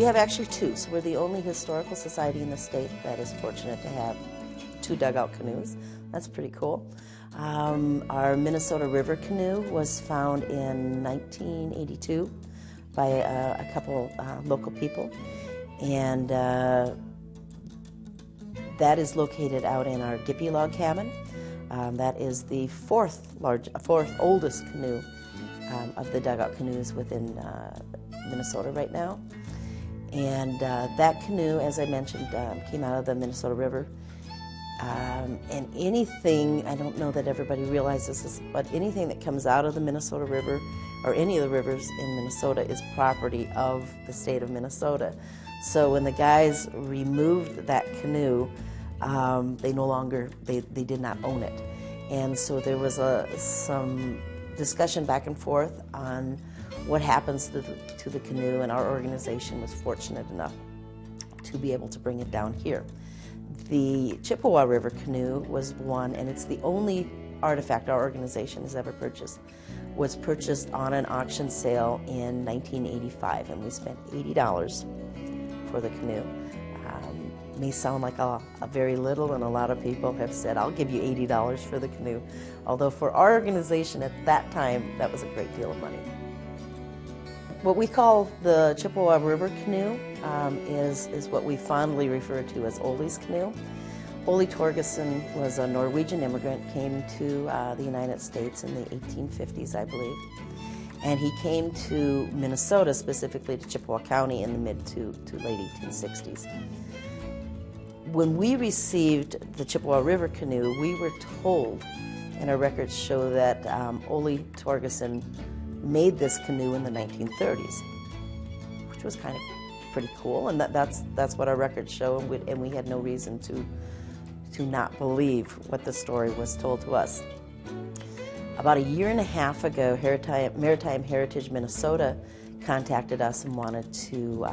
We have actually two, so we're the only historical society in the state that is fortunate to have two dugout canoes. That's pretty cool. Our Minnesota River canoe was found in 1982 by a couple local people, and that is located out in our Gippy log cabin. That is the fourth oldest canoe of the dugout canoes within Minnesota right now. And that canoe, as I mentioned, came out of the Minnesota River. And anything, I don't know that everybody realizes this, but anything that comes out of the Minnesota River or any of the rivers in Minnesota is property of the state of Minnesota. So when the guys removed that canoe, they no longer, they did not own it. And so there was some discussion back and forth on what happens to the canoe, and our organization was fortunate enough to be able to bring it down here. The Chippewa River canoe was one, and it's the only artifact our organization has ever purchased. Was purchased on an auction sale in 1985, and we spent $80 for the canoe. May sound like a very little, and a lot of people have said, I'll give you $80 for the canoe. Although for our organization at that time, that was a great deal of money. What we call the Chippewa River canoe is what we fondly refer to as Ole's canoe. Ole Torgerson was a Norwegian immigrant, came to the United States in the 1850s, I believe. And he came to Minnesota, specifically to Chippewa County, in the mid to late 1860s. When we received the Chippewa River canoe, we were told, and our records show that Ole Torgerson made this canoe in the 1930s, which was kind of pretty cool, and that's what our records show, and we had no reason to not believe what the story was told to us. About a year and a half ago, Maritime Heritage Minnesota contacted us and wanted to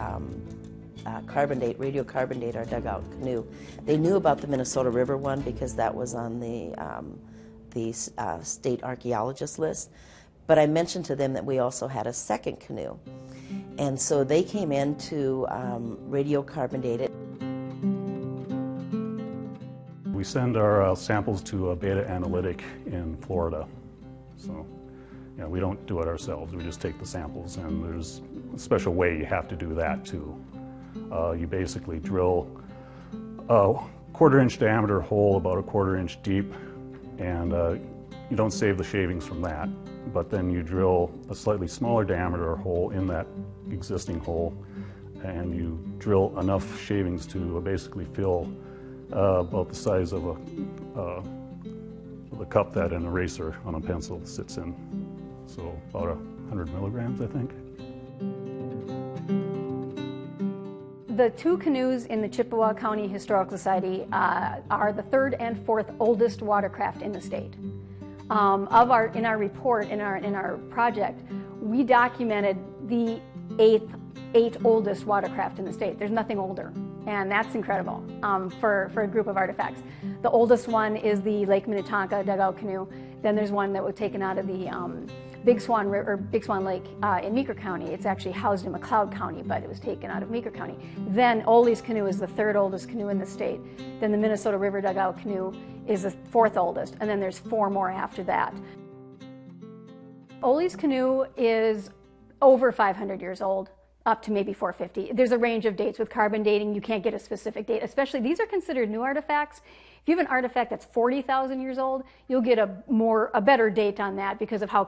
radiocarbon-date our dugout canoe. They knew about the Minnesota River one because that was on the state archaeologist list. But I mentioned to them that we also had a second canoe. And so they came in to radiocarbon-date it. We send our samples to a Beta Analytic in Florida. So, we don't do it ourselves. We just take the samples, and there's a special way you have to do that too. You basically drill a 1/4-inch diameter hole about a 1/4-inch deep, and you don't save the shavings from that, but then you drill a slightly smaller diameter hole in that existing hole, and you drill enough shavings to basically fill about the size of the cup that an eraser on a pencil sits in. So about 100 milligrams, I think. The two canoes in the Chippewa County Historical Society are the third and fourth oldest watercraft in the state. In our report, in our project, we documented the eighth oldest watercraft in the state. There's nothing older, and that's incredible for a group of artifacts. The oldest one is the Lake Minnetonka dugout canoe. Then there's one that was taken out of the Big Swan Lake in Meeker County. It's actually housed in McLeod County, but it was taken out of Meeker County. Then Ole's canoe is the third oldest canoe in the state. Then the Minnesota River dugout canoe is the fourth oldest, and then there's four more after that. Ole's canoe is over 500 years old, up to maybe 450. There's a range of dates. With carbon dating, you can't get a specific date, especially these are considered new artifacts. If you have an artifact that's 40,000 years old, you'll get a better date on that because of how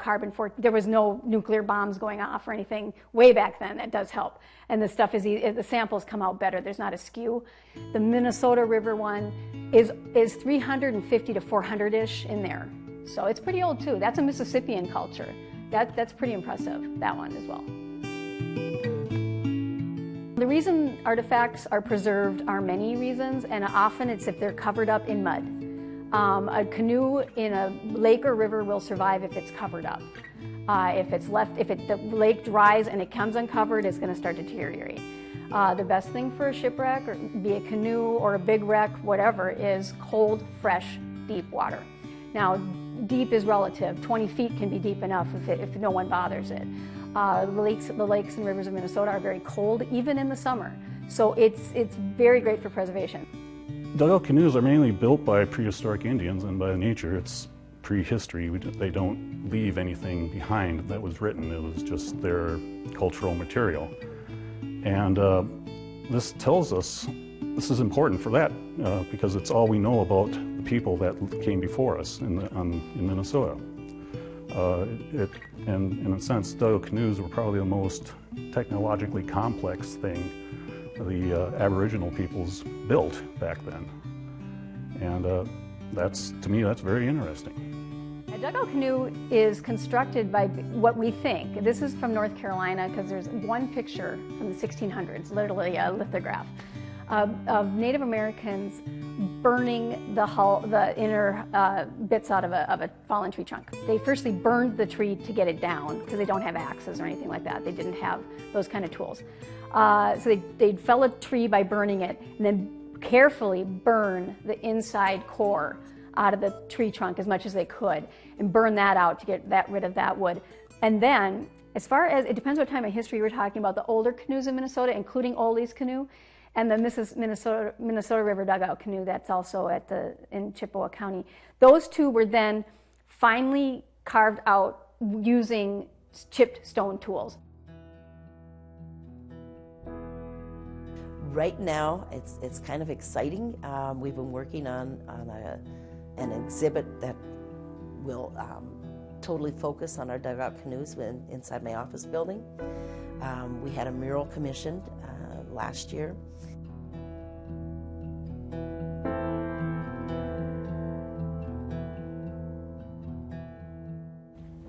there was no nuclear bombs going off or anything way back then. That does help. And the stuff the samples come out better. There's not a skew. The Minnesota River one is 350 to 400-ish in there. So it's pretty old too. That's a Mississippian culture. That's pretty impressive, that one as well. The reason artifacts are preserved are many reasons, and often it's if they're covered up in mud. A canoe in a lake or river will survive if it's covered up. If the lake dries and it comes uncovered, it's going to start to deteriorate. The best thing for a shipwreck, or be a canoe or a big wreck, whatever, is cold, fresh, deep water. Now, deep is relative. 20 feet can be deep enough if no one bothers it. The lakes and rivers of Minnesota are very cold, even in the summer. So it's very great for preservation. Dugout canoes are mainly built by prehistoric Indians, and by nature it's prehistory. They don't leave anything behind that was written. It was just their cultural material. And this tells us, this is important for that, because it's all we know about the people that came before us in Minnesota. And in a sense, dugout canoes were probably the most technologically complex thing the Aboriginal peoples built back then. And to me, that's very interesting. A dugout canoe is constructed by what we think. This is from North Carolina, because there's one picture from the 1600s, literally a lithograph, of Native Americans burning the inner bits out of a fallen tree trunk. They firstly burned the tree to get it down, because they don't have axes or anything like that. They didn't have those kind of tools. So they'd fell a tree by burning it, and then carefully burn the inside core out of the tree trunk as much as they could, and burn that out to get rid of that wood. And then, as far as, it depends what time of history we're talking about, the older canoes in Minnesota, including Oldie's canoe, and the Minnesota River dugout canoe that's also in Chippewa County. Those two were then finely carved out using chipped stone tools. Right now, it's kind of exciting. We've been working on an exhibit that will totally focus on our dugout canoes inside my office building. We had a mural commissioned last year.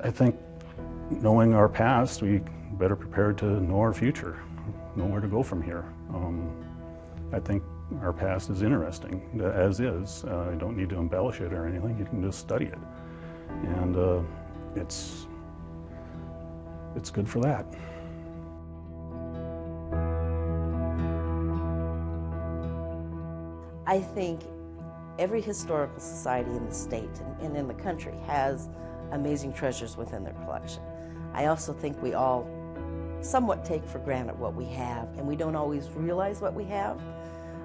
I think knowing our past, we better prepared to know our future, know where to go from here. I think our past is interesting, as is. You don't need to embellish it or anything, you can just study it. And it's good for that. I think every historical society in the state and in the country has amazing treasures within their collection. I also think we all somewhat take for granted what we have, and we don't always realize what we have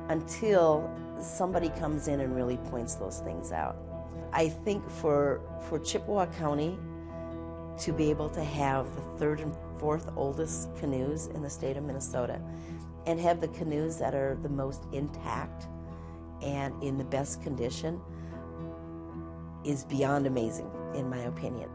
until somebody comes in and really points those things out. I think for Chippewa County to be able to have the third and fourth oldest canoes in the state of Minnesota, and have the canoes that are the most intact and in the best condition, is beyond amazing, in my opinion.